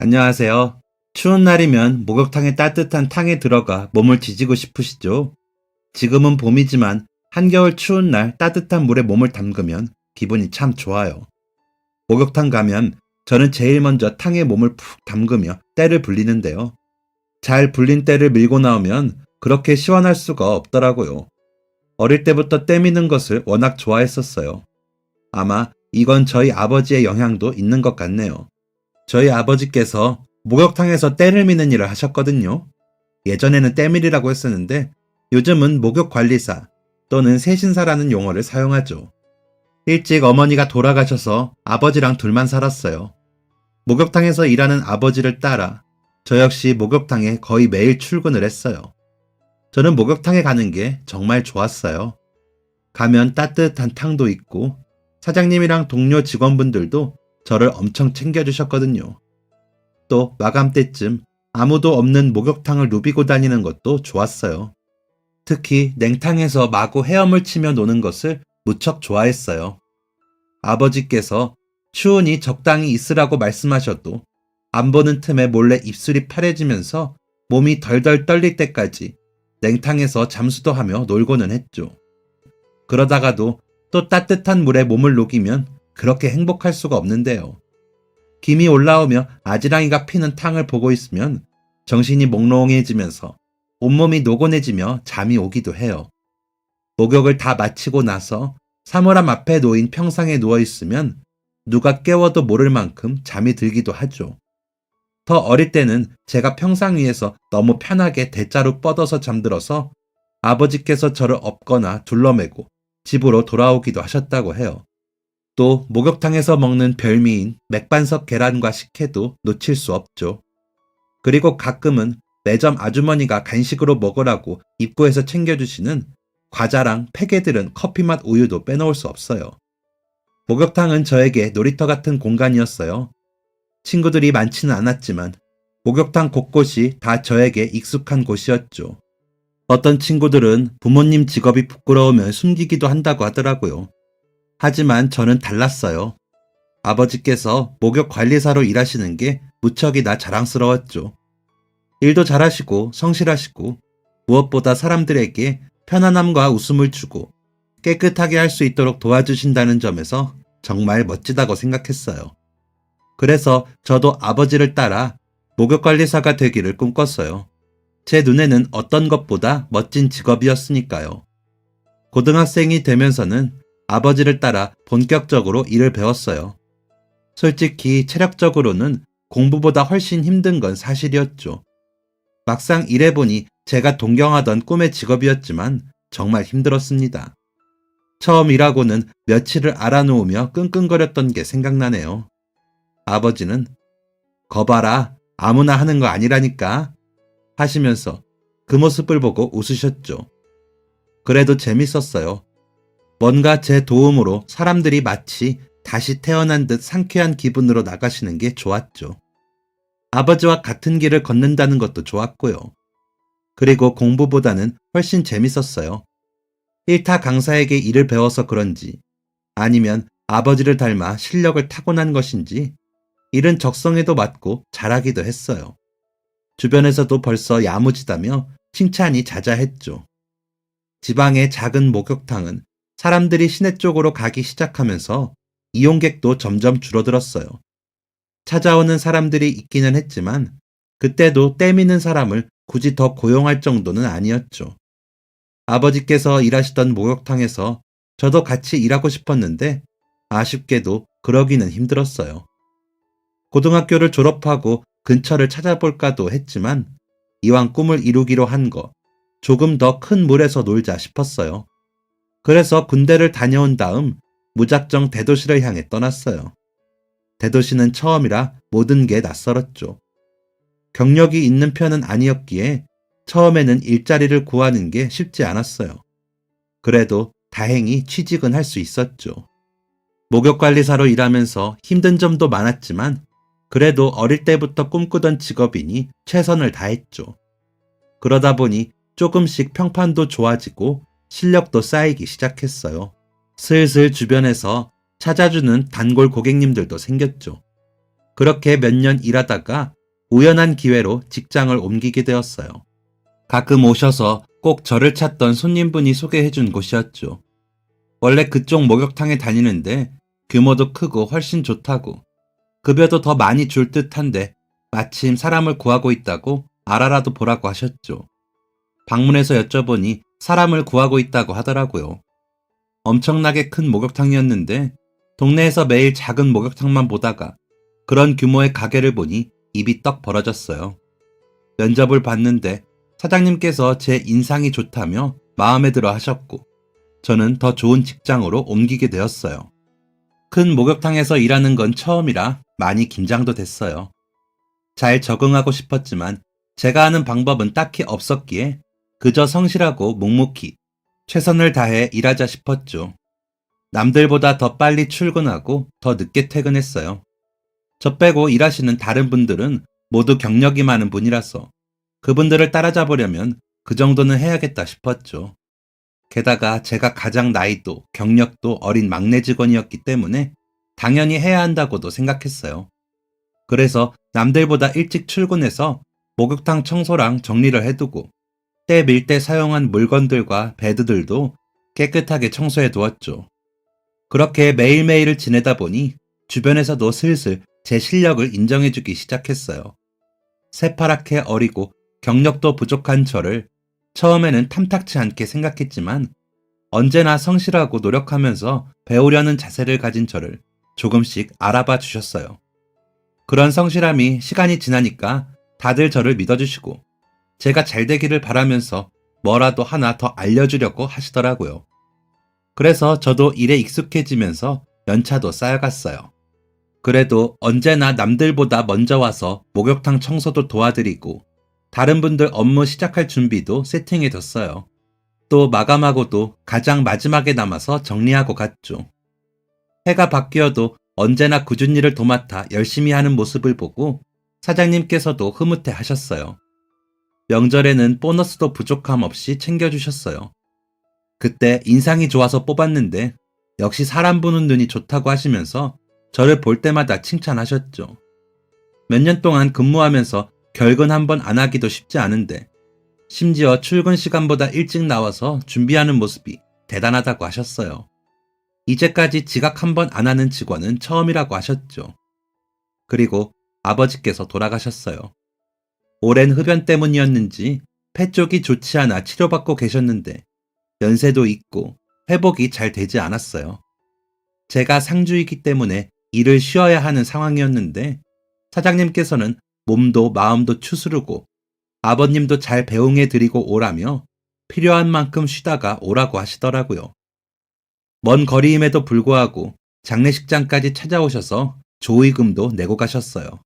안녕하세요. 추운 날이면 목욕탕에 따뜻한 탕에 들어가 몸을 지지고 싶으시죠? 지금은 봄이지만 한겨울 추운 날 따뜻한 물에 몸을 담그면 기분이 참 좋아요. 목욕탕 가면 저는 제일 먼저 탕에 몸을 푹 담그며 때를 불리는데요. 잘 불린 때를 밀고 나오면 그렇게 시원할 수가 없더라고요. 어릴 때부터 때 미는 것을 워낙 좋아했었어요. 아마 이건 저희 아버지의 영향도 있는 것 같네요. 저희 아버지께서 목욕탕에서 때를 미는 일을 하셨거든요. 예전에는 때밀이라고 했었는데 요즘은 목욕관리사 또는 세신사라는 용어를 사용하죠. 일찍 어머니가 돌아가셔서 아버지랑 둘만 살았어요. 목욕탕에서 일하는 아버지를 따라 저 역시 목욕탕에 거의 매일 출근을 했어요. 저는 목욕탕에 가는 게 정말 좋았어요. 가면 따뜻한 탕도 있고 사장님이랑 동료 직원분들도 저를 엄청 챙겨주셨거든요. 또 마감 때쯤 아무도 없는 목욕탕을 누비고 다니는 것도 좋았어요. 특히 냉탕에서 마구 헤엄을 치며 노는 것을 무척 좋아했어요. 아버지께서 추우니 적당히 있으라고 말씀하셔도 안 보는 틈에 몰래 입술이 파래지면서 몸이 덜덜 떨릴 때까지 냉탕에서 잠수도 하며 놀고는 했죠. 그러다가도 또 따뜻한 물에 몸을 녹이면 그렇게 행복할 수가 없는데요. 김이 올라오며 아지랑이가 피는 탕을 보고 있으면 정신이 몽롱해지면서 온몸이 노곤해지며 잠이 오기도 해요. 목욕을 다 마치고 나서 사물함 앞에 놓인 평상에 누워있으면 누가 깨워도 모를 만큼 잠이 들기도 하죠. 더 어릴 때는 제가 평상 위에서 너무 편하게 대자로 뻗어서 잠들어서 아버지께서 저를 업거나 둘러매고 집으로 돌아오기도 하셨다고 해요. 또 목욕탕에서 먹는 별미인 맥반석 계란과 식혜도 놓칠 수 없죠. 그리고 가끔은 매점 아주머니가 간식으로 먹으라고 입구에서 챙겨주시는 과자랑 팩에 들은 커피맛 우유도 빼놓을 수 없어요. 목욕탕은 저에게 놀이터 같은 공간이었어요. 친구들이 많지는 않았지만 목욕탕 곳곳이 다 저에게 익숙한 곳이었죠. 어떤 친구들은 부모님 직업이 부끄러우면 숨기기도 한다고 하더라고요. 하지만 저는 달랐어요. 아버지께서 목욕관리사로 일하시는 게 무척이나 자랑스러웠죠. 일도 잘하시고 성실하시고 무엇보다 사람들에게 편안함과 웃음을 주고 깨끗하게 할 수 있도록 도와주신다는 점에서 정말 멋지다고 생각했어요. 그래서 저도 아버지를 따라 목욕관리사가 되기를 꿈꿨어요. 제 눈에는 어떤 것보다 멋진 직업이었으니까요. 고등학생이 되면서는 아버지를 따라 본격적으로 일을 배웠어요. 솔직히 체력적으로는 공부보다 훨씬 힘든 건 사실이었죠. 막상 일해보니 제가 동경하던 꿈의 직업이었지만 정말 힘들었습니다. 처음 일하고는 며칠을 알아놓으며 끙끙거렸던 게 생각나네요. 아버지는 "거봐라, 아무나 하는 거 아니라니까" 하시면서 그 모습을 보고 웃으셨죠. 그래도 재밌었어요. 뭔가 제 도움으로 사람들이 마치 다시 태어난 듯 상쾌한 기분으로 나가시는 게 좋았죠. 아버지와 같은 길을 걷는다는 것도 좋았고요. 그리고 공부보다는 훨씬 재밌었어요. 일타 강사에게 일을 배워서 그런지 아니면 아버지를 닮아 실력을 타고난 것인지 일은 적성에도 맞고 잘하기도 했어요. 주변에서도 벌써 야무지다며 칭찬이 자자했죠. 지방의 작은 목욕탕은 사람들이 시내 쪽으로 가기 시작하면서 이용객도 점점 줄어들었어요. 찾아오는 사람들이 있기는 했지만 그때도 때 미는 사람을 굳이 더 고용할 정도는 아니었죠. 아버지께서 일하시던 목욕탕에서 저도 같이 일하고 싶었는데 아쉽게도 그러기는 힘들었어요. 고등학교를 졸업하고 근처를 찾아볼까도 했지만 이왕 꿈을 이루기로 한 거 조금 더 큰 물에서 놀자 싶었어요. 그래서 군대를 다녀온 다음 무작정 대도시를 향해 떠났어요. 대도시는 처음이라 모든 게 낯설었죠. 경력이 있는 편은 아니었기에 처음에는 일자리를 구하는 게 쉽지 않았어요. 그래도 다행히 취직은 할 수 있었죠. 목욕관리사로 일하면서 힘든 점도 많았지만 그래도 어릴 때부터 꿈꾸던 직업이니 최선을 다했죠. 그러다 보니 조금씩 평판도 좋아지고 실력도 쌓이기 시작했어요. 슬슬 주변에서 찾아주는 단골 고객님들도 생겼죠. 그렇게 몇 년 일하다가 우연한 기회로 직장을 옮기게 되었어요. 가끔 오셔서 꼭 저를 찾던 손님분이 소개해준 곳이었죠. 원래 그쪽 목욕탕에 다니는데 규모도 크고 훨씬 좋다고, 급여도 더 많이 줄 듯한데 마침 사람을 구하고 있다고 알아라도 보라고 하셨죠. 방문해서 여쭤보니 사람을 구하고 있다고 하더라고요. 엄청나게 큰 목욕탕이었는데 동네에서 매일 작은 목욕탕만 보다가 그런 규모의 가게를 보니 입이 떡 벌어졌어요. 면접을 봤는데 사장님께서 제 인상이 좋다며 마음에 들어 하셨고 저는 더 좋은 직장으로 옮기게 되었어요. 큰 목욕탕에서 일하는 건 처음이라 많이 긴장도 됐어요. 잘 적응하고 싶었지만 제가 하는 방법은 딱히 없었기에 그저 성실하고 묵묵히 최선을 다해 일하자 싶었죠. 남들보다 더 빨리 출근하고 더 늦게 퇴근했어요. 저 빼고 일하시는 다른 분들은 모두 경력이 많은 분이라서 그분들을 따라잡으려면 그 정도는 해야겠다 싶었죠. 게다가 제가 가장 나이도 경력도 어린 막내 직원이었기 때문에 당연히 해야 한다고도 생각했어요. 그래서 남들보다 일찍 출근해서 목욕탕 청소랑 정리를 해두고 때 밀 때 사용한 물건들과 베드들도 깨끗하게 청소해 두었죠. 그렇게 매일매일을 지내다 보니 주변에서도 슬슬 제 실력을 인정해주기 시작했어요. 새파랗게 어리고 경력도 부족한 저를 처음에는 탐탁치 않게 생각했지만 언제나 성실하고 노력하면서 배우려는 자세를 가진 저를 조금씩 알아봐 주셨어요. 그런 성실함이 시간이 지나니까 다들 저를 믿어주시고 제가 잘 되기를 바라면서 뭐라도 하나 더 알려주려고 하시더라고요. 그래서 저도 일에 익숙해지면서 연차도 쌓여갔어요. 그래도 언제나 남들보다 먼저 와서 목욕탕 청소도 도와드리고 다른 분들 업무 시작할 준비도 세팅해뒀어요. 또 마감하고도 가장 마지막에 남아서 정리하고 갔죠. 해가 바뀌어도 언제나 굳은 일을 도맡아 열심히 하는 모습을 보고 사장님께서도 흐뭇해 하셨어요. 명절에는 보너스도 부족함 없이 챙겨주셨어요. 그때 인상이 좋아서 뽑았는데 역시 사람 보는 눈이 좋다고 하시면서 저를 볼 때마다 칭찬하셨죠. 몇 년 동안 근무하면서 결근 한 번 안 하기도 쉽지 않은데 심지어 출근 시간보다 일찍 나와서 준비하는 모습이 대단하다고 하셨어요. 이제까지 지각 한 번 안 하는 직원은 처음이라고 하셨죠. 그리고 아버지께서 돌아가셨어요. 오랜 흡연 때문이었는지 폐 쪽이 좋지 않아 치료받고 계셨는데 연세도 있고 회복이 잘 되지 않았어요. 제가 상주이기 때문에 일을 쉬어야 하는 상황이었는데 사장님께서는 몸도 마음도 추스르고 아버님도 잘 배웅해 드리고 오라며 필요한 만큼 쉬다가 오라고 하시더라고요. 먼 거리임에도 불구하고 장례식장까지 찾아오셔서 조의금도 내고 가셨어요.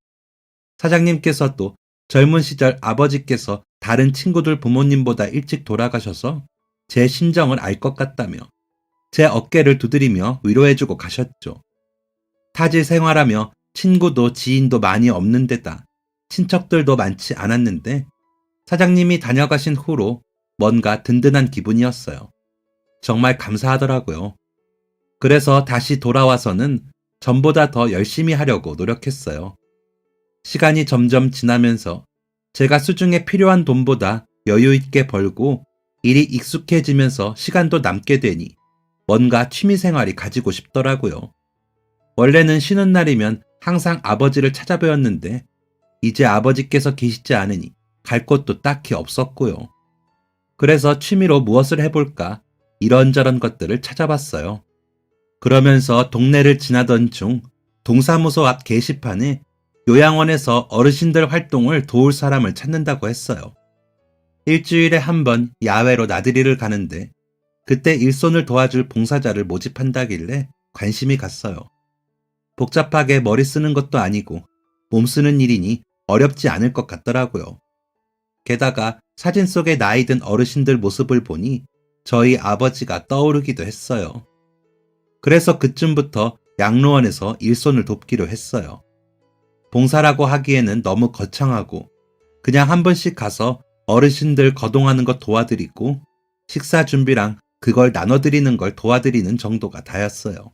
사장님께서 또 젊은 시절 아버지께서 다른 친구들 부모님보다 일찍 돌아가셔서 제 심정을 알 것 같다며 제 어깨를 두드리며 위로해주고 가셨죠. 타지 생활하며 친구도 지인도 많이 없는 데다 친척들도 많지 않았는데 사장님이 다녀가신 후로 뭔가 든든한 기분이었어요. 정말 감사하더라고요. 그래서 다시 돌아와서는 전보다 더 열심히 하려고 노력했어요. 시간이 점점 지나면서 제가 수중에 필요한 돈보다 여유 있게 벌고 일이 익숙해지면서 시간도 남게 되니 뭔가 취미생활이 가지고 싶더라고요. 원래는 쉬는 날이면 항상 아버지를 찾아뵈었는데 이제 아버지께서 계시지 않으니 갈 곳도 딱히 없었고요. 그래서 취미로 무엇을 해볼까 이런저런 것들을 찾아봤어요. 그러면서 동네를 지나던 중 동사무소 앞 게시판에 요양원에서 어르신들 활동을 도울 사람을 찾는다고 했어요. 일주일에 한 번 야외로 나들이를 가는데 그때 일손을 도와줄 봉사자를 모집한다길래 관심이 갔어요. 복잡하게 머리 쓰는 것도 아니고 몸 쓰는 일이니 어렵지 않을 것 같더라고요. 게다가 사진 속의 나이 든 어르신들 모습을 보니 저희 아버지가 떠오르기도 했어요. 그래서 그쯤부터 양로원에서 일손을 돕기로 했어요. 봉사라고 하기에는 너무 거창하고 그냥 한 번씩 가서 어르신들 거동하는 것 도와드리고 식사 준비랑 그걸 나눠드리는 걸 도와드리는 정도가 다였어요.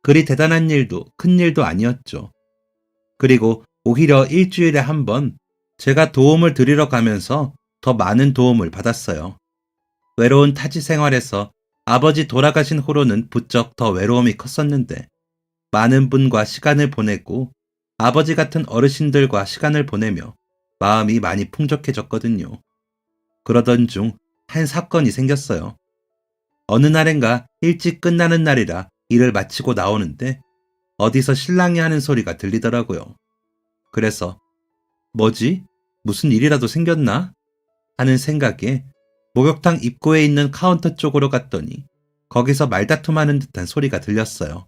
그리 대단한 일도 큰 일도 아니었죠. 그리고 오히려 일주일에 한 번 제가 도움을 드리러 가면서 더 많은 도움을 받았어요. 외로운 타지 생활에서 아버지 돌아가신 후로는 부쩍 더 외로움이 컸었는데 많은 분과 시간을 보내고 아버지 같은 어르신들과 시간을 보내며 마음이 많이 풍족해졌거든요. 그러던 중 한 사건이 생겼어요. 어느 날엔가 일찍 끝나는 날이라 일을 마치고 나오는데 어디서 신랑이 하는 소리가 들리더라고요. 그래서 뭐지? 무슨 일이라도 생겼나? 하는 생각에 목욕탕 입구에 있는 카운터 쪽으로 갔더니 거기서 말다툼하는 듯한 소리가 들렸어요.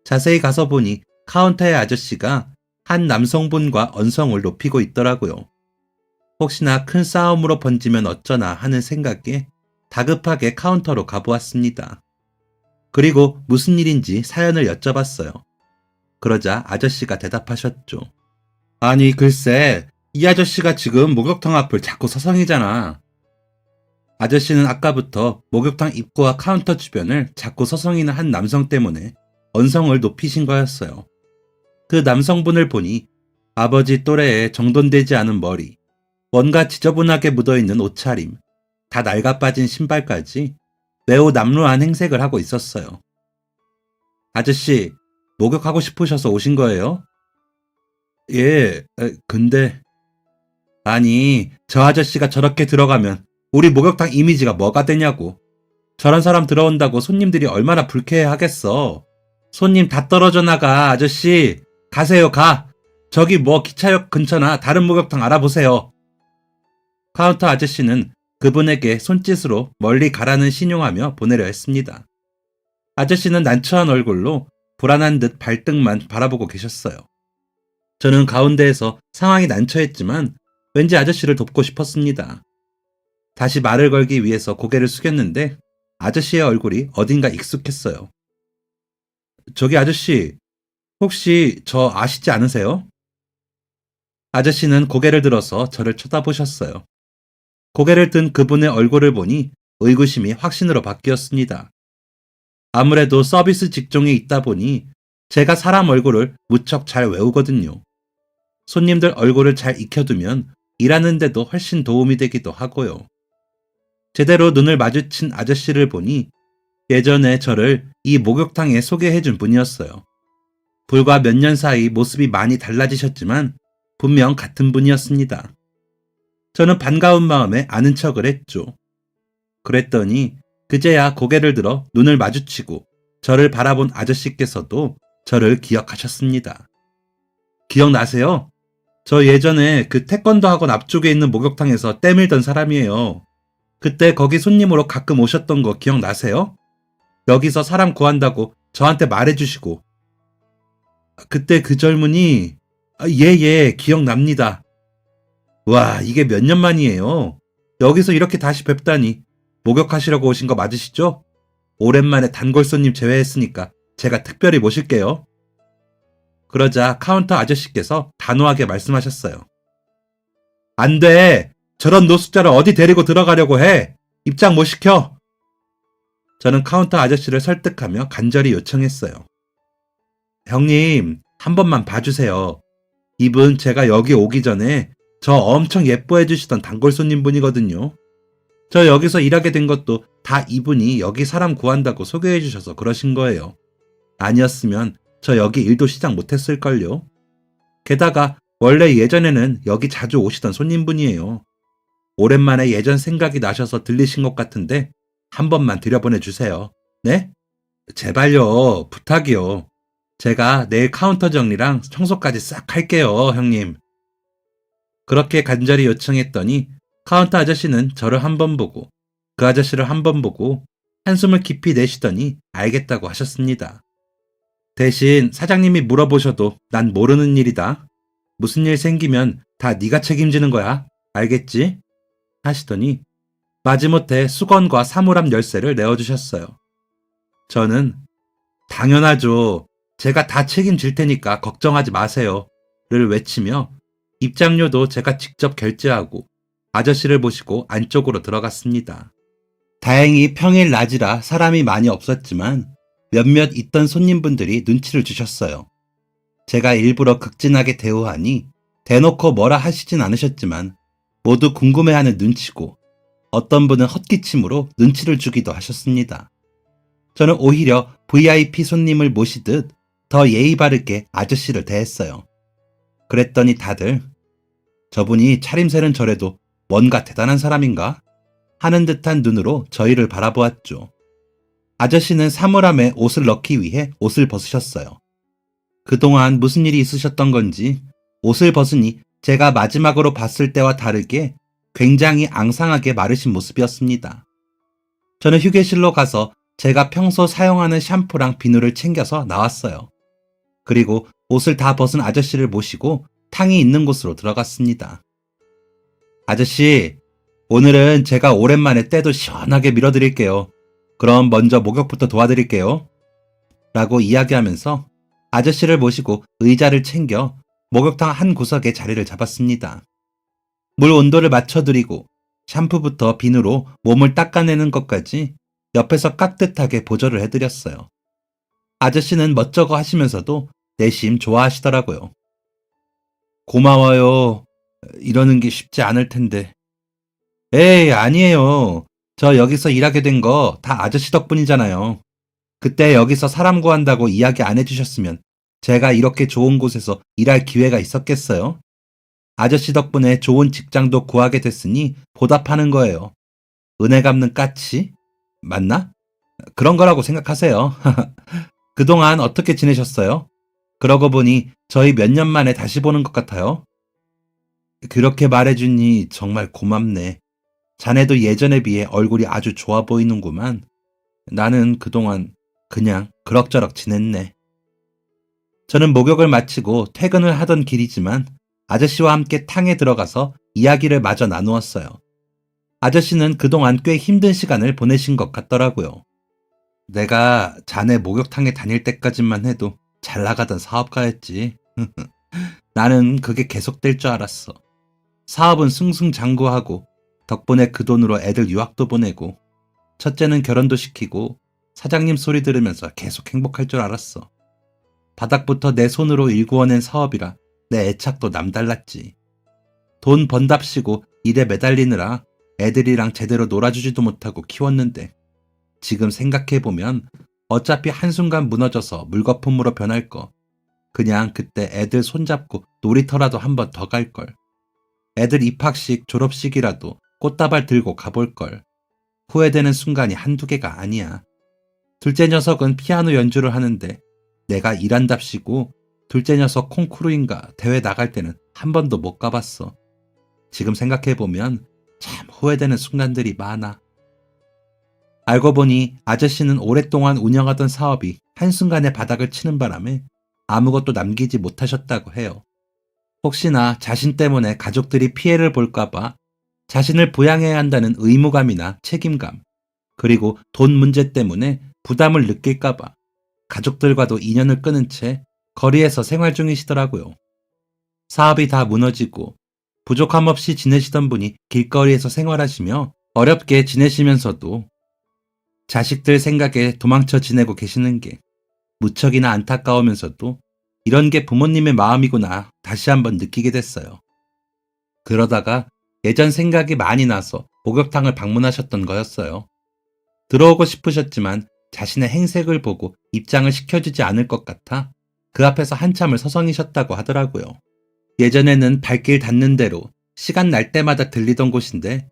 자세히 가서 보니 카운터의 아저씨가 한 남성분과 언성을 높이고 있더라고요. 혹시나 큰 싸움으로 번지면 어쩌나 하는 생각에 다급하게 카운터로 가보았습니다. 그리고 무슨 일인지 사연을 여쭤봤어요. 그러자 아저씨가 대답하셨죠. 아니 글쎄, 이 아저씨가 지금 목욕탕 앞을 자꾸 서성이잖아. 아저씨는 아까부터 목욕탕 입구와 카운터 주변을 자꾸 서성이는 한 남성 때문에 언성을 높이신 거였어요. 그 남성분을 보니 아버지 또래의 정돈되지 않은 머리, 뭔가 지저분하게 묻어있는 옷차림, 다 낡아빠진 신발까지 매우 남루한 행색을 하고 있었어요. 아저씨, 목욕하고 싶으셔서 오신 거예요? 예, 근데... 아니, 저 아저씨가 저렇게 들어가면 우리 목욕탕 이미지가 뭐가 되냐고. 저런 사람 들어온다고 손님들이 얼마나 불쾌해 하겠어. 손님 다 떨어져 나가, 아저씨. 가세요, 가. 저기 뭐 기차역 근처나 다른 목욕탕 알아보세요. 카운터 아저씨는 그분에게 손짓으로 멀리 가라는 신용하며 보내려 했습니다. 아저씨는 난처한 얼굴로 불안한 듯 발등만 바라보고 계셨어요. 저는 가운데에서 상황이 난처했지만 왠지 아저씨를 돕고 싶었습니다. 다시 말을 걸기 위해서 고개를 숙였는데 아저씨의 얼굴이 어딘가 익숙했어요. 저기 아저씨, 혹시 저 아시지 않으세요? 아저씨는 고개를 들어서 저를 쳐다보셨어요. 고개를 든 그분의 얼굴을 보니 의구심이 확신으로 바뀌었습니다. 아무래도 서비스 직종에 있다 보니 제가 사람 얼굴을 무척 잘 외우거든요. 손님들 얼굴을 잘 익혀두면 일하는 데도 훨씬 도움이 되기도 하고요. 제대로 눈을 마주친 아저씨를 보니 예전에 저를 이 목욕탕에 소개해준 분이었어요. 불과 몇 년 사이 모습이 많이 달라지셨지만 분명 같은 분이었습니다. 저는 반가운 마음에 아는 척을 했죠. 그랬더니 그제야 고개를 들어 눈을 마주치고 저를 바라본 아저씨께서도 저를 기억하셨습니다. 기억나세요? 저 예전에 그 태권도 학원 앞쪽에 있는 목욕탕에서 때 밀던 사람이에요. 그때 거기 손님으로 가끔 오셨던 거 기억나세요? 여기서 사람 구한다고 저한테 말해주시고. 그때 그 젊은이, 예, 기억납니다. 와, 이게 몇 년 만이에요. 여기서 이렇게 다시 뵙다니. 목욕하시려고 오신 거 맞으시죠? 오랜만에 단골 손님 제외했으니까 제가 특별히 모실게요. 그러자 카운터 아저씨께서 단호하게 말씀하셨어요. 안 돼! 저런 노숙자를 어디 데리고 들어가려고 해! 입장 못 시켜! 저는 카운터 아저씨를 설득하며 간절히 요청했어요. 형님, 한 번만 봐주세요. 이분 제가 여기 오기 전에 저 엄청 예뻐해 주시던 단골 손님분이거든요. 저 여기서 일하게 된 것도 다 이분이 여기 사람 구한다고 소개해 주셔서 그러신 거예요. 아니었으면 저 여기 일도 시작 못했을걸요. 게다가 원래 예전에는 여기 자주 오시던 손님분이에요. 오랜만에 예전 생각이 나셔서 들리신 것 같은데 한 번만 들여보내주세요. 네? 제발요. 부탁이요. 제가 내일 카운터 정리랑 청소까지 싹 할게요, 형님. 그렇게 간절히 요청했더니 카운터 아저씨는 저를 한 번 보고 그 아저씨를 한 번 보고 한숨을 깊이 내쉬더니 알겠다고 하셨습니다. 대신 사장님이 물어보셔도 난 모르는 일이다. 무슨 일 생기면 다 네가 책임지는 거야. 알겠지? 하시더니 마지못해 수건과 사물함 열쇠를 내어주셨어요. 저는 당연하죠. 제가 다 책임질 테니까 걱정하지 마세요. 를 외치며 입장료도 제가 직접 결제하고 아저씨를 모시고 안쪽으로 들어갔습니다. 다행히 평일 낮이라 사람이 많이 없었지만 몇몇 있던 손님분들이 눈치를 주셨어요. 제가 일부러 극진하게 대우하니 대놓고 뭐라 하시진 않으셨지만 모두 궁금해하는 눈치고 어떤 분은 헛기침으로 눈치를 주기도 하셨습니다. 저는 오히려 VIP 손님을 모시듯 더 예의 바르게 아저씨를 대했어요. 그랬더니 다들 저분이 차림새는 저래도 뭔가 대단한 사람인가? 하는 듯한 눈으로 저희를 바라보았죠. 아저씨는 사물함에 옷을 넣기 위해 옷을 벗으셨어요. 그동안 무슨 일이 있으셨던 건지 옷을 벗으니 제가 마지막으로 봤을 때와 다르게 굉장히 앙상하게 마르신 모습이었습니다. 저는 휴게실로 가서 제가 평소 사용하는 샴푸랑 비누를 챙겨서 나왔어요. 그리고 옷을 다 벗은 아저씨를 모시고 탕이 있는 곳으로 들어갔습니다. 아저씨, 오늘은 제가 오랜만에 때도 시원하게 밀어드릴게요. 그럼 먼저 목욕부터 도와드릴게요. 라고 이야기하면서 아저씨를 모시고 의자를 챙겨 목욕탕 한 구석에 자리를 잡았습니다. 물 온도를 맞춰드리고 샴푸부터 비누로 몸을 닦아내는 것까지 옆에서 깍듯하게 보조를 해드렸어요. 아저씨는 멋쩍어 하시면서도 내심 좋아하시더라고요. 고마워요. 이러는 게 쉽지 않을 텐데. 에이, 아니에요. 저 여기서 일하게 된 거 다 아저씨 덕분이잖아요. 그때 여기서 사람 구한다고 이야기 안 해주셨으면 제가 이렇게 좋은 곳에서 일할 기회가 있었겠어요? 아저씨 덕분에 좋은 직장도 구하게 됐으니 보답하는 거예요. 은혜 갚는 까치? 맞나? 그런 거라고 생각하세요. 그동안 어떻게 지내셨어요? 그러고 보니 저희 몇 년 만에 다시 보는 것 같아요. 그렇게 말해주니 정말 고맙네. 자네도 예전에 비해 얼굴이 아주 좋아 보이는구만. 나는 그동안 그냥 그럭저럭 지냈네. 저는 목욕을 마치고 퇴근을 하던 길이지만 아저씨와 함께 탕에 들어가서 이야기를 마저 나누었어요. 아저씨는 그동안 꽤 힘든 시간을 보내신 것 같더라고요. 내가 자네 목욕탕에 다닐 때까지만 해도 잘 나가던 사업가였지. 나는 그게 계속될 줄 알았어. 사업은 승승장구하고 덕분에 그 돈으로 애들 유학도 보내고 첫째는 결혼도 시키고 사장님 소리 들으면서 계속 행복할 줄 알았어. 바닥부터 내 손으로 일구어낸 사업이라 내 애착도 남달랐지. 돈 번답시고 일에 매달리느라 애들이랑 제대로 놀아주지도 못하고 키웠는데 지금 생각해보면 어차피 한순간 무너져서 물거품으로 변할 거. 그냥 그때 애들 손잡고 놀이터라도 한 번 더 갈걸. 애들 입학식, 졸업식이라도 꽃다발 들고 가볼걸. 후회되는 순간이 한두 개가 아니야. 둘째 녀석은 피아노 연주를 하는데 내가 일한답시고 둘째 녀석 콩쿠르인가 대회 나갈 때는 한 번도 못 가봤어. 지금 생각해보면 참 후회되는 순간들이 많아. 알고 보니 아저씨는 오랫동안 운영하던 사업이 한순간에 바닥을 치는 바람에 아무것도 남기지 못하셨다고 해요. 혹시나 자신 때문에 가족들이 피해를 볼까봐 자신을 부양해야 한다는 의무감이나 책임감, 그리고 돈 문제 때문에 부담을 느낄까봐 가족들과도 인연을 끊은 채 거리에서 생활 중이시더라고요. 사업이 다 무너지고 부족함 없이 지내시던 분이 길거리에서 생활하시며 어렵게 지내시면서도 자식들 생각에 도망쳐 지내고 계시는 게 무척이나 안타까우면서도 이런 게 부모님의 마음이구나 다시 한번 느끼게 됐어요. 그러다가 예전 생각이 많이 나서 목욕탕을 방문하셨던 거였어요. 들어오고 싶으셨지만 자신의 행색을 보고 입장을 시켜주지 않을 것 같아 그 앞에서 한참을 서성이셨다고 하더라고요. 예전에는 발길 닿는 대로 시간 날 때마다 들리던 곳인데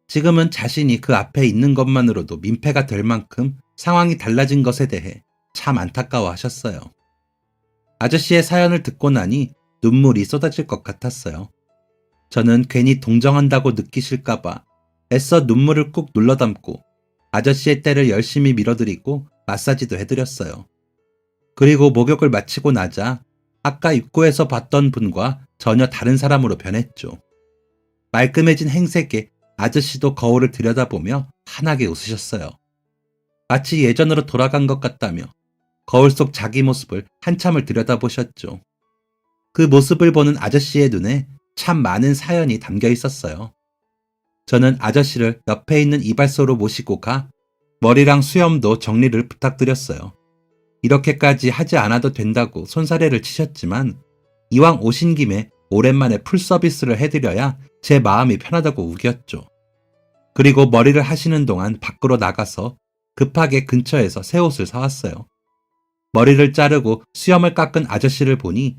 지금은 자신이 그 앞에 있는 것만으로도 민폐가 될 만큼 상황이 달라진 것에 대해 참 안타까워 하셨어요. 아저씨의 사연을 듣고 나니 눈물이 쏟아질 것 같았어요. 저는 괜히 동정한다고 느끼실까봐 애써 눈물을 꾹 눌러 담고 아저씨의 때를 열심히 밀어드리고 마사지도 해드렸어요. 그리고 목욕을 마치고 나자 아까 입구에서 봤던 분과 전혀 다른 사람으로 변했죠. 말끔해진 행색에 아저씨도 거울을 들여다보며 환하게 웃으셨어요. 마치 예전으로 돌아간 것 같다며 거울 속 자기 모습을 한참을 들여다보셨죠. 그 모습을 보는 아저씨의 눈에 참 많은 사연이 담겨 있었어요. 저는 아저씨를 옆에 있는 이발소로 모시고 가 머리랑 수염도 정리를 부탁드렸어요. 이렇게까지 하지 않아도 된다고 손사래를 치셨지만 이왕 오신 김에 오랜만에 풀 서비스를 해드려야 제 마음이 편하다고 우겼죠. 그리고 머리를 하시는 동안 밖으로 나가서 급하게 근처에서 새 옷을 사왔어요. 머리를 자르고 수염을 깎은 아저씨를 보니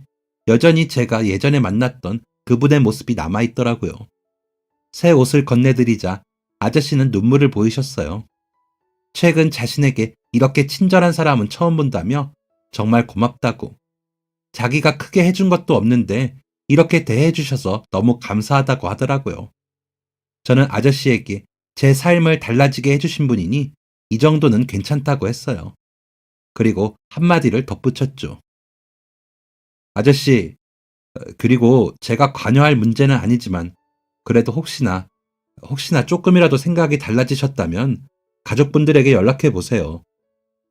여전히 제가 예전에 만났던 그분의 모습이 남아있더라고요. 새 옷을 건네드리자 아저씨는 눈물을 보이셨어요. 최근 자신에게 이렇게 친절한 사람은 처음 본다며 정말 고맙다고, 자기가 크게 해준 것도 없는데 이렇게 대해주셔서 너무 감사하다고 하더라고요. 저는 아저씨에게 제 삶을 달라지게 해주신 분이니 이 정도는 괜찮다고 했어요. 그리고 한마디를 덧붙였죠. 아저씨, 그리고 제가 관여할 문제는 아니지만 그래도 혹시나 조금이라도 생각이 달라지셨다면 가족분들에게 연락해 보세요.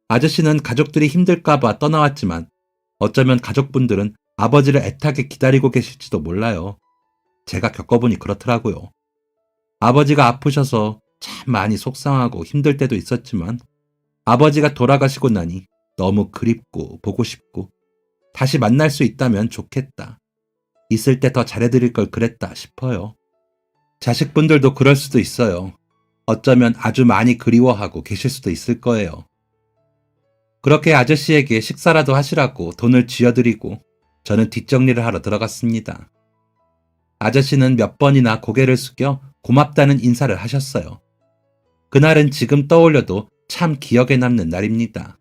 아저씨는 가족들이 힘들까봐 떠나왔지만 어쩌면 가족분들은 아버지를 애타게 기다리고 계실지도 몰라요. 제가 겪어보니 그렇더라고요. 아버지가 아프셔서 참 많이 속상하고 힘들 때도 있었지만 아버지가 돌아가시고 나니 너무 그립고 보고 싶고 다시 만날 수 있다면 좋겠다. 있을 때 더 잘해드릴 걸 그랬다 싶어요. 자식분들도 그럴 수도 있어요. 어쩌면 아주 많이 그리워하고 계실 수도 있을 거예요. 그렇게 아저씨에게 식사라도 하시라고 돈을 쥐어드리고 저는 뒷정리를 하러 들어갔습니다. 아저씨는 몇 번이나 고개를 숙여 고맙다는 인사를 하셨어요. 그날은 지금 떠올려도 참 기억에 남는 날입니다.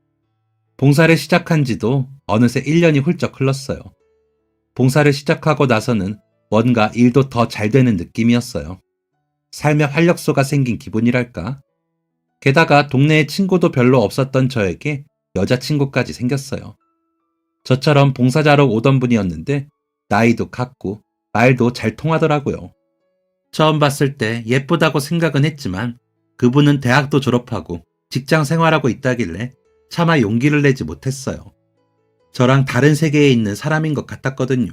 봉사를 시작한 지도 어느새 1년이 훌쩍 흘렀어요. 봉사를 시작하고 나서는 뭔가 일도 더 잘 되는 느낌이었어요. 삶에 활력소가 생긴 기분이랄까? 게다가 동네에 친구도 별로 없었던 저에게 여자친구까지 생겼어요. 저처럼 봉사자로 오던 분이었는데 나이도 같고 말도 잘 통하더라고요. 처음 봤을 때 예쁘다고 생각은 했지만 그분은 대학도 졸업하고 직장 생활하고 있다길래 차마 용기를 내지 못했어요. 저랑 다른 세계에 있는 사람인 것 같았거든요.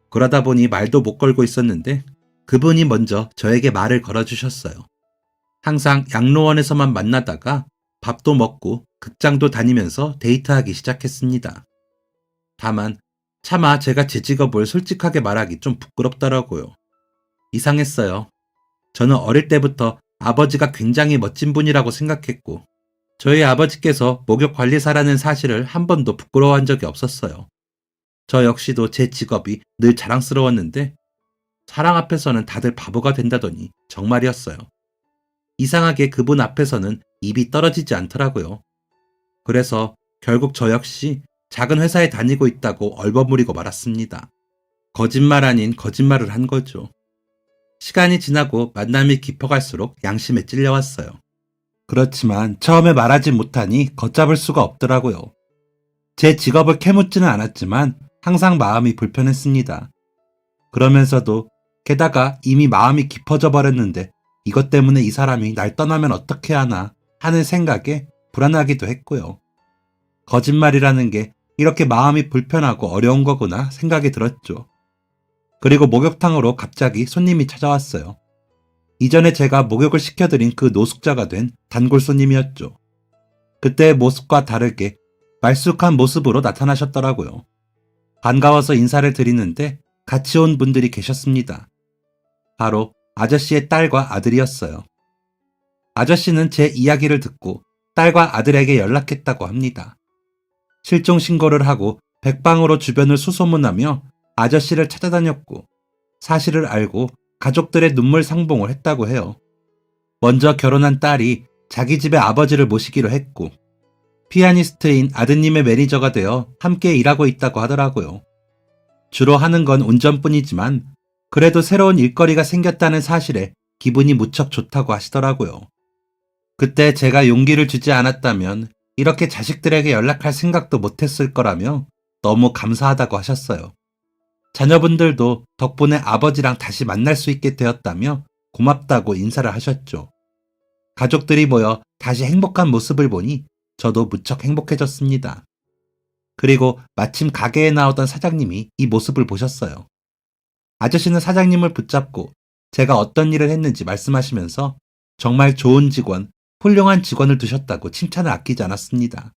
그러다 보니 말도 못 걸고 있었는데 그분이 먼저 저에게 말을 걸어주셨어요. 항상 양로원에서만 만나다가 밥도 먹고 극장도 다니면서 데이트하기 시작했습니다. 다만 차마 제가 제 직업을 솔직하게 말하기 좀 부끄럽더라고요. 이상했어요. 저는 어릴 때부터 아버지가 굉장히 멋진 분이라고 생각했고 저희 아버지께서 목욕관리사라는 사실을 한 번도 부끄러워한 적이 없었어요. 저 역시도 제 직업이 늘 자랑스러웠는데 사랑 앞에서는 다들 바보가 된다더니 정말이었어요. 이상하게 그분 앞에서는 입이 떨어지지 않더라고요. 그래서 결국 저 역시 작은 회사에 다니고 있다고 얼버무리고 말았습니다. 거짓말 아닌 거짓말을 한 거죠. 시간이 지나고 만남이 깊어갈수록 양심에 찔려왔어요. 그렇지만 처음에 말하지 못하니 걷잡을 수가 없더라고요. 제 직업을 캐묻지는 않았지만 항상 마음이 불편했습니다. 그러면서도 게다가 이미 마음이 깊어져 버렸는데 이것 때문에 이 사람이 날 떠나면 어떻게 하나 하는 생각에 불안하기도 했고요. 거짓말이라는 게 이렇게 마음이 불편하고 어려운 거구나 생각이 들었죠. 그리고 목욕탕으로 갑자기 손님이 찾아왔어요. 이전에 제가 목욕을 시켜드린 그 노숙자가 된 단골 손님이었죠. 그때의 모습과 다르게 말쑥한 모습으로 나타나셨더라고요. 반가워서 인사를 드리는데 같이 온 분들이 계셨습니다. 바로 아저씨의 딸과 아들이었어요. 아저씨는 제 이야기를 듣고 딸과 아들에게 연락했다고 합니다. 실종 신고를 하고 백방으로 주변을 수소문하며 아저씨를 찾아다녔고 사실을 알고 가족들의 눈물 상봉을 했다고 해요. 먼저 결혼한 딸이 자기 집에 아버지를 모시기로 했고 피아니스트인 아드님의 매니저가 되어 함께 일하고 있다고 하더라고요. 주로 하는 건 운전뿐이지만 그래도 새로운 일거리가 생겼다는 사실에 기분이 무척 좋다고 하시더라고요. 그때 제가 용기를 주지 않았다면 이렇게 자식들에게 연락할 생각도 못했을 거라며 너무 감사하다고 하셨어요. 자녀분들도 덕분에 아버지랑 다시 만날 수 있게 되었다며 고맙다고 인사를 하셨죠. 가족들이 모여 다시 행복한 모습을 보니 저도 무척 행복해졌습니다. 그리고 마침 가게에 나오던 사장님이 이 모습을 보셨어요. 아저씨는 사장님을 붙잡고 제가 어떤 일을 했는지 말씀하시면서 정말 좋은 직원, 훌륭한 직원을 두셨다고 칭찬을 아끼지 않았습니다.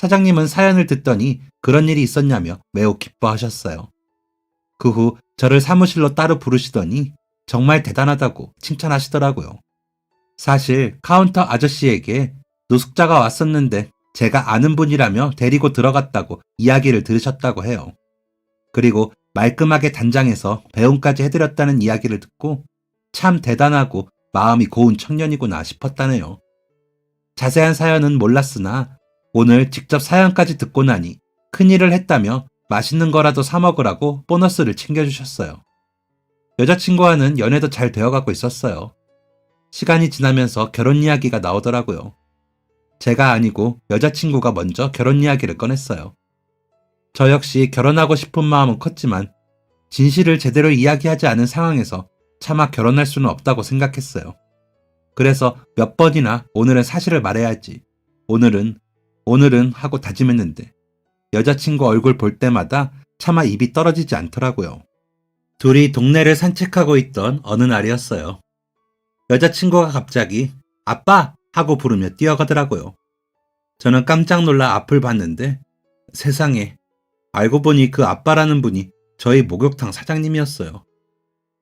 사장님은 사연을 듣더니 그런 일이 있었냐며 매우 기뻐하셨어요. 그 후 저를 사무실로 따로 부르시더니 정말 대단하다고 칭찬하시더라고요. 사실 카운터 아저씨에게 노숙자가 왔었는데 제가 아는 분이라며 데리고 들어갔다고 이야기를 들으셨다고 해요. 그리고 말끔하게 단장해서 배웅까지 해드렸다는 이야기를 듣고 참 대단하고 마음이 고운 청년이구나 싶었다네요. 자세한 사연은 몰랐으나 오늘 직접 사연까지 듣고 나니 큰일을 했다며 맛있는 거라도 사 먹으라고 보너스를 챙겨주셨어요. 여자친구와는 연애도 잘 되어가고 있었어요. 시간이 지나면서 결혼 이야기가 나오더라고요. 제가 아니고 여자친구가 먼저 결혼 이야기를 꺼냈어요. 저 역시 결혼하고 싶은 마음은 컸지만 진실을 제대로 이야기하지 않은 상황에서 차마 결혼할 수는 없다고 생각했어요. 그래서 몇 번이나 오늘은 사실을 말해야지. 오늘은 하고 다짐했는데 여자친구 얼굴 볼 때마다 차마 입이 떨어지지 않더라고요. 둘이 동네를 산책하고 있던 어느 날이었어요. 여자친구가 갑자기 아빠! 하고 부르며 뛰어가더라고요. 저는 깜짝 놀라 앞을 봤는데 세상에, 알고 보니 그 아빠라는 분이 저희 목욕탕 사장님이었어요.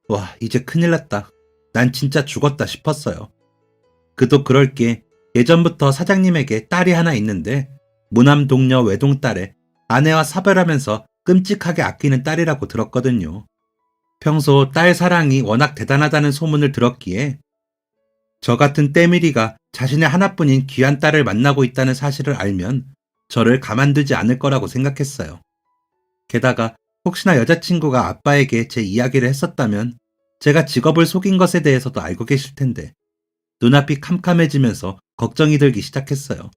와, 이제 큰일 났다. 난 진짜 죽었다 싶었어요. 그도 그럴 게 예전부터 사장님에게 딸이 하나 있는데 무남 동녀 외동딸에 아내와 사별하면서 끔찍하게 아끼는 딸이라고 들었거든요. 평소 딸 사랑이 워낙 대단하다는 소문을 들었기에 저 같은 때밀이가 자신의 하나뿐인 귀한 딸을 만나고 있다는 사실을 알면 저를 가만두지 않을 거라고 생각했어요. 게다가 혹시나 여자친구가 아빠에게 제 이야기를 했었다면 제가 직업을 속인 것에 대해서도 알고 계실 텐데 눈앞이 캄캄해지면서 걱정이 들기 시작했어요.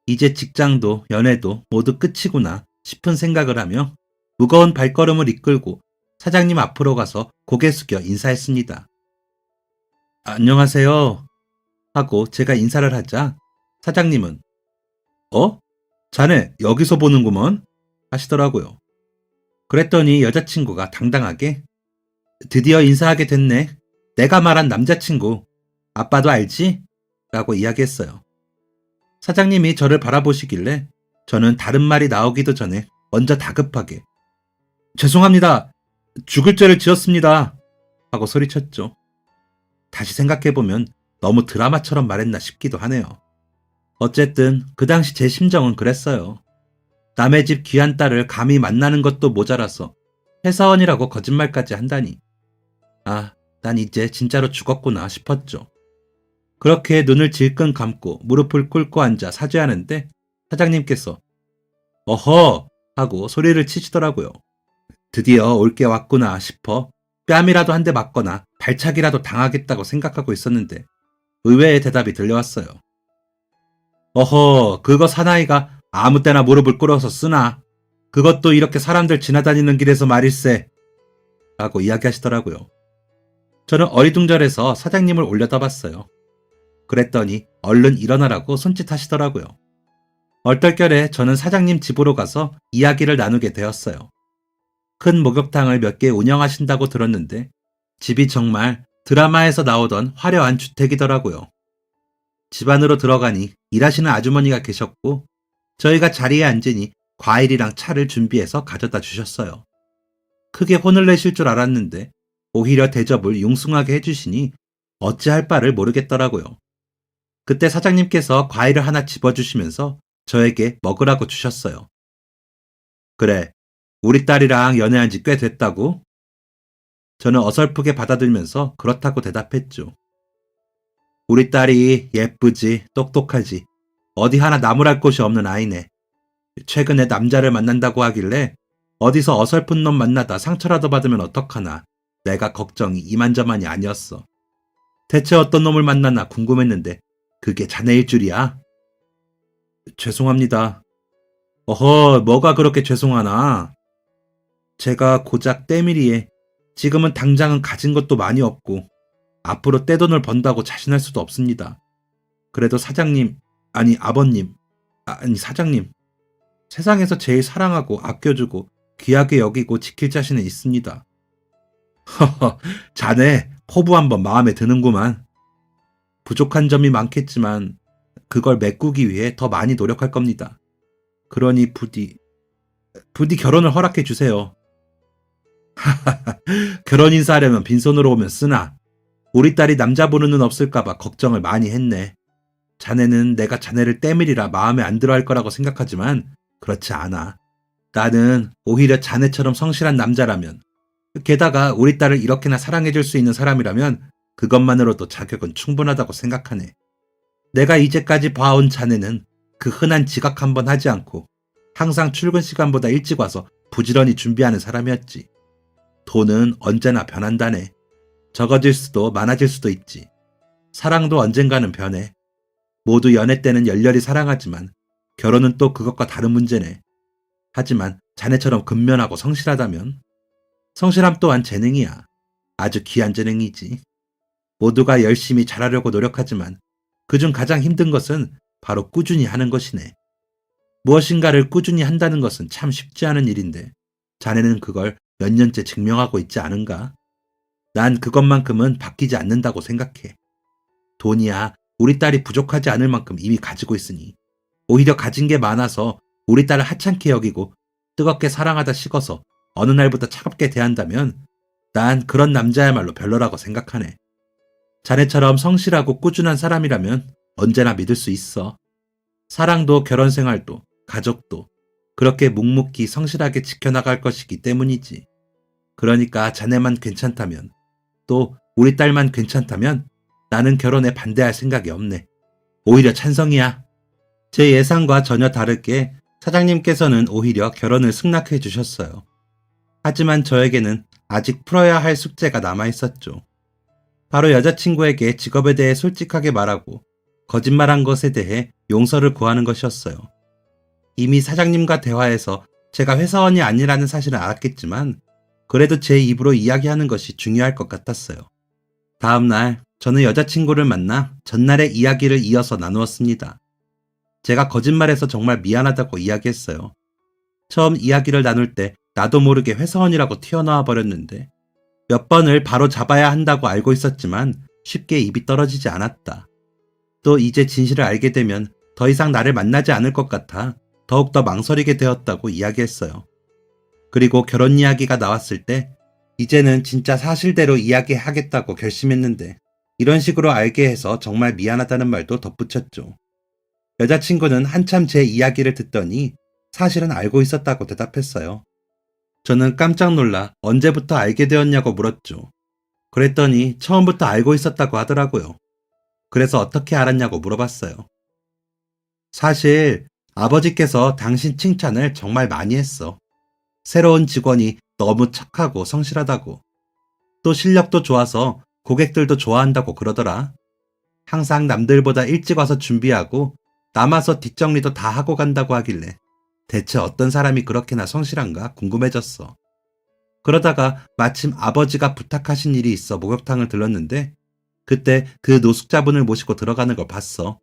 이제 직장도 연애도 모두 끝이구나 싶은 생각을 하며 무거운 발걸음을 이끌고 사장님 앞으로 가서 고개 숙여 인사했습니다. 안녕하세요 하고 제가 인사를 하자 사장님은 자네 여기서 보는구먼 하시더라고요. 그랬더니 여자친구가 당당하게 드디어 인사하게 됐네. 내가 말한 남자친구 아빠도 알지? 라고 이야기했어요. 사장님이 저를 바라보시길래 저는 다른 말이 나오기도 전에 먼저 다급하게 죄송합니다. 죽을 죄를 지었습니다. 하고 소리쳤죠. 다시 생각해보면 너무 드라마처럼 말했나 싶기도 하네요. 어쨌든 그 당시 제 심정은 그랬어요. 남의 집 귀한 딸을 감히 만나는 것도 모자라서 회사원이라고 거짓말까지 한다니. 아, 난 이제 진짜로 죽었구나 싶었죠. 그렇게 눈을 질끈 감고 무릎을 꿇고 앉아 사죄하는데 사장님께서 어허 하고 소리를 치시더라고요. 드디어 올 게 왔구나 싶어 뺨이라도 한 대 맞거나 발차기라도 당하겠다고 생각하고 있었는데 의외의 대답이 들려왔어요. 어허, 그거 사나이가 아무 때나 무릎을 꿇어서 쓰나? 그것도 이렇게 사람들 지나다니는 길에서 말일세. 라고 이야기하시더라고요. 저는 어리둥절해서 사장님을 올려다봤어요. 그랬더니 얼른 일어나라고 손짓하시더라고요. 얼떨결에 저는 사장님 집으로 가서 이야기를 나누게 되었어요. 큰 목욕탕을 몇 개 운영하신다고 들었는데 집이 정말 드라마에서 나오던 화려한 주택이더라고요. 집 안으로 들어가니 일하시는 아주머니가 계셨고 저희가 자리에 앉으니 과일이랑 차를 준비해서 가져다 주셨어요. 크게 혼을 내실 줄 알았는데 오히려 대접을 융숭하게 해주시니 어찌할 바를 모르겠더라고요. 그때 사장님께서 과일을 하나 집어주시면서 저에게 먹으라고 주셨어요. 그래, 우리 딸이랑 연애한 지 꽤 됐다고? 저는 어설프게 받아들면서 그렇다고 대답했죠. 우리 딸이 예쁘지, 똑똑하지, 어디 하나 나무랄 곳이 없는 아이네. 최근에 남자를 만난다고 하길래 어디서 어설픈 놈 만나다 상처라도 받으면 어떡하나 내가 걱정이 이만저만이 아니었어. 대체 어떤 놈을 만나나 궁금했는데 그게 자네일 줄이야? 죄송합니다. 어허, 뭐가 그렇게 죄송하나? 제가 고작 때밀이에 지금은 당장은 가진 것도 많이 없고 앞으로 떼돈을 번다고 자신할 수도 없습니다. 그래도 사장님, 아니 아버님, 아니 사장님, 세상에서 제일 사랑하고 아껴주고 귀하게 여기고 지킬 자신은 있습니다. 허허, 자네 포부 한번 마음에 드는구만. 부족한 점이 많겠지만 그걸 메꾸기 위해 더 많이 노력할 겁니다. 그러니 부디 결혼을 허락해 주세요. 결혼 인사하려면 빈손으로 오면 쓰나. 우리 딸이 남자 보는 눈 없을까봐 걱정을 많이 했네. 자네는 내가 자네를 때밀이라 마음에 안 들어 할 거라고 생각하지만 그렇지 않아. 나는 오히려 자네처럼 성실한 남자라면, 게다가 우리 딸을 이렇게나 사랑해줄 수 있는 사람이라면 그것만으로도 자격은 충분하다고 생각하네. 내가 이제까지 봐온 자네는 그 흔한 지각 한번 하지 않고 항상 출근 시간보다 일찍 와서 부지런히 준비하는 사람이었지. 돈은 언제나 변한다네. 적어질 수도 많아질 수도 있지. 사랑도 언젠가는 변해. 모두 연애 때는 열렬히 사랑하지만 결혼은 또 그것과 다른 문제네. 하지만 자네처럼 근면하고 성실하다면, 성실함 또한 재능이야. 아주 귀한 재능이지. 모두가 열심히 잘하려고 노력하지만 그중 가장 힘든 것은 바로 꾸준히 하는 것이네. 무엇인가를 꾸준히 한다는 것은 참 쉽지 않은 일인데 자네는 그걸 몇 년째 증명하고 있지 않은가? 난 그것만큼은 바뀌지 않는다고 생각해. 돈이야 우리 딸이 부족하지 않을 만큼 이미 가지고 있으니 오히려 가진 게 많아서 우리 딸을 하찮게 여기고 뜨겁게 사랑하다 식어서 어느 날부터 차갑게 대한다면 난 그런 남자야말로 별로라고 생각하네. 자네처럼 성실하고 꾸준한 사람이라면 언제나 믿을 수 있어. 사랑도 결혼 생활도 가족도 그렇게 묵묵히 성실하게 지켜나갈 것이기 때문이지. 그러니까 자네만 괜찮다면, 또 우리 딸만 괜찮다면 나는 결혼에 반대할 생각이 없네. 오히려 찬성이야. 제 예상과 전혀 다르게 사장님께서는 오히려 결혼을 승낙해 주셨어요. 하지만 저에게는 아직 풀어야 할 숙제가 남아 있었죠. 바로 여자친구에게 직업에 대해 솔직하게 말하고 거짓말한 것에 대해 용서를 구하는 것이었어요. 이미 사장님과 대화에서 제가 회사원이 아니라는 사실은 알았겠지만 그래도 제 입으로 이야기하는 것이 중요할 것 같았어요. 다음 날 저는 여자친구를 만나 전날의 이야기를 이어서 나누었습니다. 제가 거짓말해서 정말 미안하다고 이야기했어요. 처음 이야기를 나눌 때 나도 모르게 회사원이라고 튀어나와 버렸는데 몇 번을 바로 잡아야 한다고 알고 있었지만 쉽게 입이 떨어지지 않았다. 또 이제 진실을 알게 되면 더 이상 나를 만나지 않을 것 같아 더욱더 망설이게 되었다고 이야기했어요. 그리고 결혼 이야기가 나왔을 때 이제는 진짜 사실대로 이야기하겠다고 결심했는데 이런 식으로 알게 해서 정말 미안하다는 말도 덧붙였죠. 여자친구는 한참 제 이야기를 듣더니 사실은 알고 있었다고 대답했어요. 저는 깜짝 놀라 언제부터 알게 되었냐고 물었죠. 그랬더니 처음부터 알고 있었다고 하더라고요. 그래서 어떻게 알았냐고 물어봤어요. 사실 아버지께서 당신 칭찬을 정말 많이 했어. 새로운 직원이 너무 착하고 성실하다고. 또 실력도 좋아서 고객들도 좋아한다고 그러더라. 항상 남들보다 일찍 와서 준비하고 남아서 뒷정리도 다 하고 간다고 하길래 대체 어떤 사람이 그렇게나 성실한가 궁금해졌어. 그러다가 마침 아버지가 부탁하신 일이 있어 목욕탕을 들렀는데 그때 그 노숙자분을 모시고 들어가는 걸 봤어.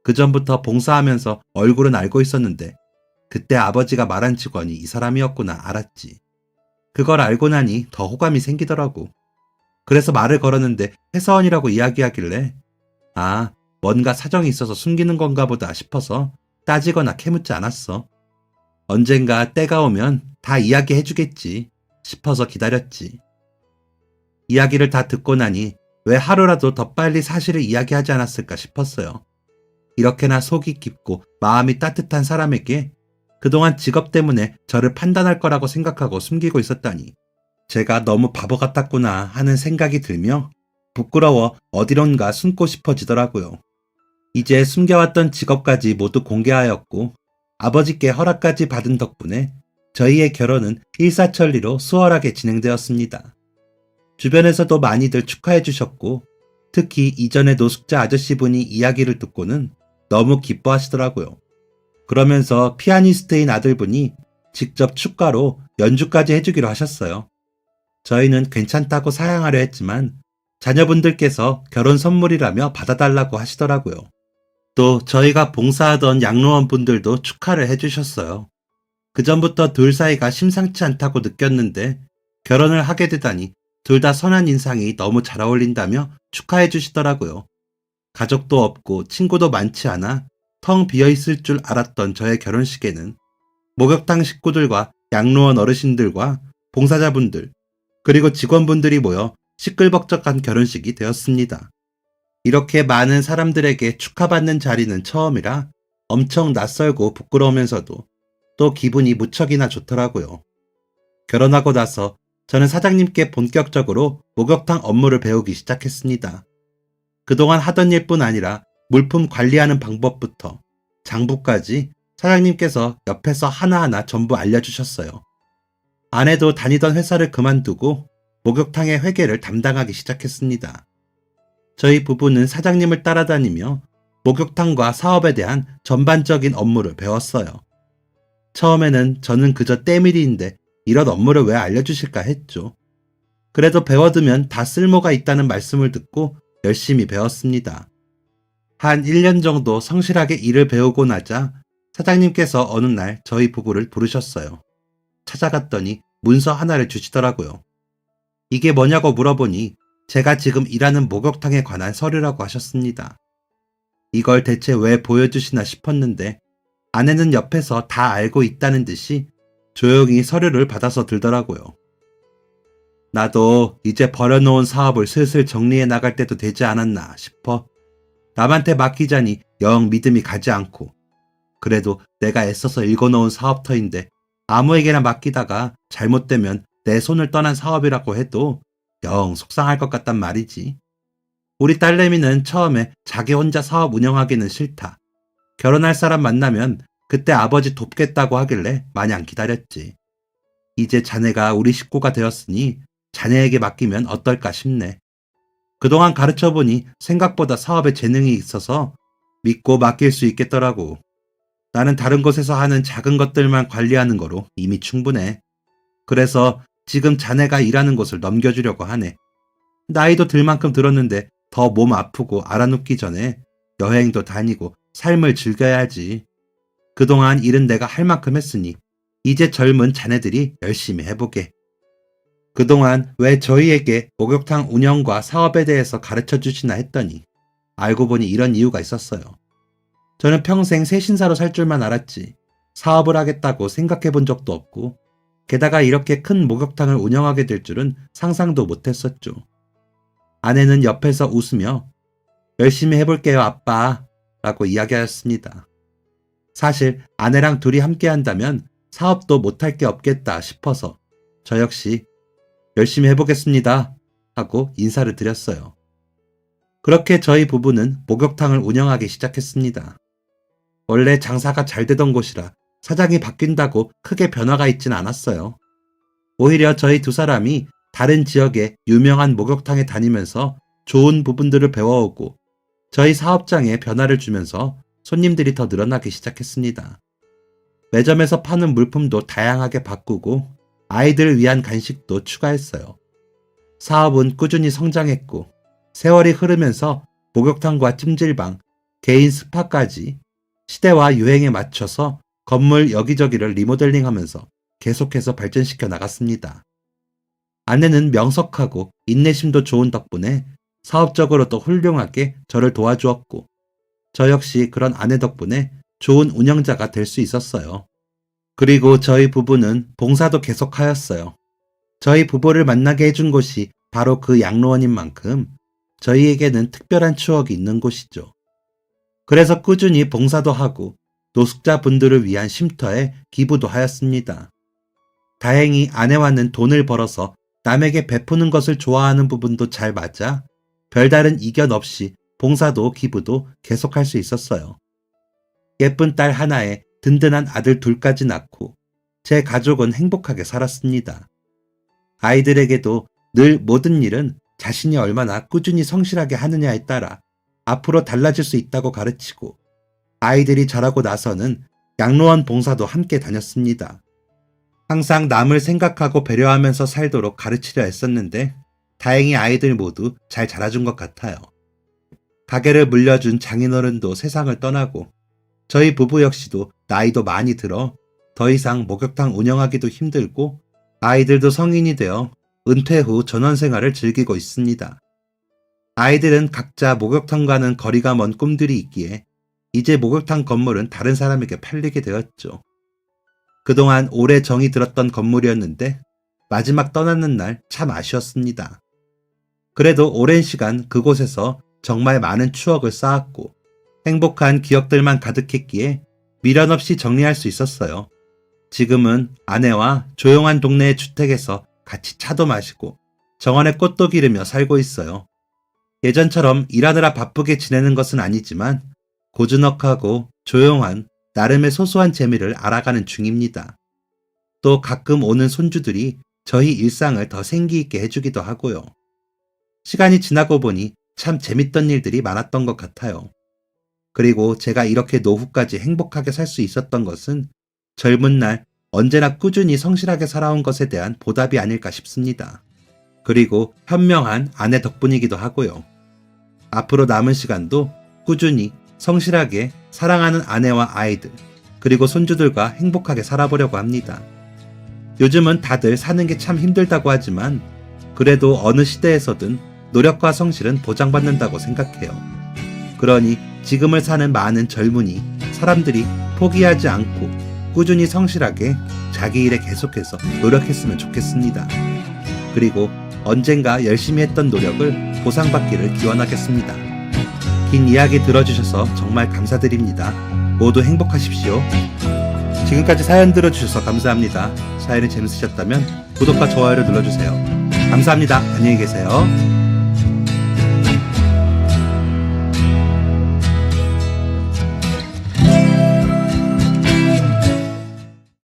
그전부터 봉사하면서 얼굴은 알고 있었는데 그때 아버지가 말한 직원이 이 사람이었구나 알았지. 그걸 알고 나니 더 호감이 생기더라고. 그래서 말을 걸었는데 회사원이라고 이야기하길래 아, 뭔가 사정이 있어서 숨기는 건가 보다 싶어서 따지거나 캐묻지 않았어. 언젠가 때가 오면 다 이야기해주겠지 싶어서 기다렸지. 이야기를 다 듣고 나니 왜 하루라도 더 빨리 사실을 이야기하지 않았을까 싶었어요. 이렇게나 속이 깊고 마음이 따뜻한 사람에게 그동안 직업 때문에 저를 판단할 거라고 생각하고 숨기고 있었다니 제가 너무 바보 같았구나 하는 생각이 들며 부끄러워 어디론가 숨고 싶어지더라고요. 이제 숨겨왔던 직업까지 모두 공개하였고 아버지께 허락까지 받은 덕분에 저희의 결혼은 일사천리로 수월하게 진행되었습니다. 주변에서도 많이들 축하해 주셨고 특히 이전의 노숙자 아저씨분이 이야기를 듣고는 너무 기뻐하시더라고요. 그러면서 피아니스트인 아들분이 직접 축가로 연주까지 해주기로 하셨어요. 저희는 괜찮다고 사양하려 했지만 자녀분들께서 결혼 선물이라며 받아달라고 하시더라고요. 또 저희가 봉사하던 양로원 분들도 축하를 해주셨어요. 그전부터 둘 사이가 심상치 않다고 느꼈는데 결혼을 하게 되다니 둘 다 선한 인상이 너무 잘 어울린다며 축하해 주시더라고요. 가족도 없고 친구도 많지 않아 텅 비어있을 줄 알았던 저의 결혼식에는 목욕탕 식구들과 양로원 어르신들과 봉사자분들, 그리고 직원분들이 모여 시끌벅적한 결혼식이 되었습니다. 이렇게 많은 사람들에게 축하받는 자리는 처음이라 엄청 낯설고 부끄러우면서도 또 기분이 무척이나 좋더라고요. 결혼하고 나서 저는 사장님께 본격적으로 목욕탕 업무를 배우기 시작했습니다. 그동안 하던 일뿐 아니라 물품 관리하는 방법부터 장부까지 사장님께서 옆에서 하나하나 전부 알려주셨어요. 아내도 다니던 회사를 그만두고 목욕탕의 회계를 담당하기 시작했습니다. 저희 부부는 사장님을 따라다니며 목욕탕과 사업에 대한 전반적인 업무를 배웠어요. 처음에는 저는 그저 때밀이인데 이런 업무를 왜 알려주실까 했죠. 그래도 배워두면 다 쓸모가 있다는 말씀을 듣고 열심히 배웠습니다. 한 1년 정도 성실하게 일을 배우고 나자 사장님께서 어느 날 저희 부부를 부르셨어요. 찾아갔더니 문서 하나를 주시더라고요. 이게 뭐냐고 물어보니 제가 지금 일하는 목욕탕에 관한 서류라고 하셨습니다. 이걸 대체 왜 보여주시나 싶었는데 아내는 옆에서 다 알고 있다는 듯이 조용히 서류를 받아서 들더라고요. 나도 이제 버려놓은 사업을 슬슬 정리해 나갈 때도 되지 않았나 싶어. 남한테 맡기자니 영 믿음이 가지 않고, 그래도 내가 애써서 읽어놓은 사업터인데 아무에게나 맡기다가 잘못되면 내 손을 떠난 사업이라고 해도 영 속상할 것 같단 말이지. 우리 딸내미는 처음에 자기 혼자 사업 운영하기는 싫다. 결혼할 사람 만나면 그때 아버지 돕겠다고 하길래 마냥 기다렸지. 이제 자네가 우리 식구가 되었으니 자네에게 맡기면 어떨까 싶네. 그동안 가르쳐보니 생각보다 사업에 재능이 있어서 믿고 맡길 수 있겠더라고. 나는 다른 곳에서 하는 작은 것들만 관리하는 거로 이미 충분해. 그래서 지금 자네가 일하는 곳을 넘겨주려고 하네. 나이도 들 만큼 들었는데 더 몸 아프고 알아눕기 전에 여행도 다니고 삶을 즐겨야지. 그동안 일은 내가 할 만큼 했으니 이제 젊은 자네들이 열심히 해보게. 그동안 왜 저희에게 목욕탕 운영과 사업에 대해서 가르쳐 주시나 했더니 알고 보니 이런 이유가 있었어요. 저는 평생 새신사로 살 줄만 알았지 사업을 하겠다고 생각해 본 적도 없고, 게다가 이렇게 큰 목욕탕을 운영하게 될 줄은 상상도 못했었죠. 아내는 옆에서 웃으며 열심히 해볼게요 아빠 라고 이야기하였습니다. 사실 아내랑 둘이 함께 한다면 사업도 못할 게 없겠다 싶어서 저 역시 열심히 해보겠습니다 하고 인사를 드렸어요. 그렇게 저희 부부는 목욕탕을 운영하기 시작했습니다. 원래 장사가 잘 되던 곳이라 사장이 바뀐다고 크게 변화가 있진 않았어요. 오히려 저희 두 사람이 다른 지역의 유명한 목욕탕에 다니면서 좋은 부분들을 배워오고 저희 사업장에 변화를 주면서 손님들이 더 늘어나기 시작했습니다. 매점에서 파는 물품도 다양하게 바꾸고 아이들을 위한 간식도 추가했어요. 사업은 꾸준히 성장했고 세월이 흐르면서 목욕탕과 찜질방, 개인 스파까지 시대와 유행에 맞춰서 건물 여기저기를 리모델링하면서 계속해서 발전시켜 나갔습니다. 아내는 명석하고 인내심도 좋은 덕분에 사업적으로도 훌륭하게 저를 도와주었고 저 역시 그런 아내 덕분에 좋은 운영자가 될 수 있었어요. 그리고 저희 부부는 봉사도 계속하였어요. 저희 부부를 만나게 해준 곳이 바로 그 양로원인 만큼 저희에게는 특별한 추억이 있는 곳이죠. 그래서 꾸준히 봉사도 하고 노숙자분들을 위한 쉼터에 기부도 하였습니다. 다행히 아내와는 돈을 벌어서 남에게 베푸는 것을 좋아하는 부분도 잘 맞아 별다른 이견 없이 봉사도 기부도 계속할 수 있었어요. 예쁜 딸 하나에 든든한 아들 둘까지 낳고 제 가족은 행복하게 살았습니다. 아이들에게도 늘 모든 일은 자신이 얼마나 꾸준히 성실하게 하느냐에 따라 앞으로 달라질 수 있다고 가르치고, 아이들이 자라고 나서는 양로원 봉사도 함께 다녔습니다. 항상 남을 생각하고 배려하면서 살도록 가르치려 했었는데 다행히 아이들 모두 잘 자라준 것 같아요. 가게를 물려준 장인어른도 세상을 떠나고 저희 부부 역시도 나이도 많이 들어 더 이상 목욕탕 운영하기도 힘들고 아이들도 성인이 되어 은퇴 후 전원 생활을 즐기고 있습니다. 아이들은 각자 목욕탕과는 거리가 먼 꿈들이 있기에 이제 목욕탕 건물은 다른 사람에게 팔리게 되었죠. 그동안 오래 정이 들었던 건물이었는데 마지막 떠나는 날 참 아쉬웠습니다. 그래도 오랜 시간 그곳에서 정말 많은 추억을 쌓았고 행복한 기억들만 가득했기에 미련 없이 정리할 수 있었어요. 지금은 아내와 조용한 동네의 주택에서 같이 차도 마시고 정원에 꽃도 기르며 살고 있어요. 예전처럼 일하느라 바쁘게 지내는 것은 아니지만 고즈넉하고 조용한 나름의 소소한 재미를 알아가는 중입니다. 또 가끔 오는 손주들이 저희 일상을 더 생기 있게 해주기도 하고요. 시간이 지나고 보니 참 재밌던 일들이 많았던 것 같아요. 그리고 제가 이렇게 노후까지 행복하게 살 수 있었던 것은 젊은 날 언제나 꾸준히 성실하게 살아온 것에 대한 보답이 아닐까 싶습니다. 그리고 현명한 아내 덕분이기도 하고요. 앞으로 남은 시간도 꾸준히 성실하게 사랑하는 아내와 아이들, 그리고 손주들과 행복하게 살아보려고 합니다. 요즘은 다들 사는 게 참 힘들다고 하지만 그래도 어느 시대에서든 노력과 성실은 보장받는다고 생각해요. 그러니 지금을 사는 많은 젊은이, 사람들이 포기하지 않고 꾸준히 성실하게 자기 일에 계속해서 노력했으면 좋겠습니다. 그리고 언젠가 열심히 했던 노력을 보상받기를 기원하겠습니다. 긴 이야기 들어주셔서 정말 감사드립니다. 모두 행복하십시오. 지금까지 사연 들어주셔서 감사합니다. 사연이 재밌으셨다면 구독과 좋아요를 눌러주세요. 감사합니다. 안녕히 계세요.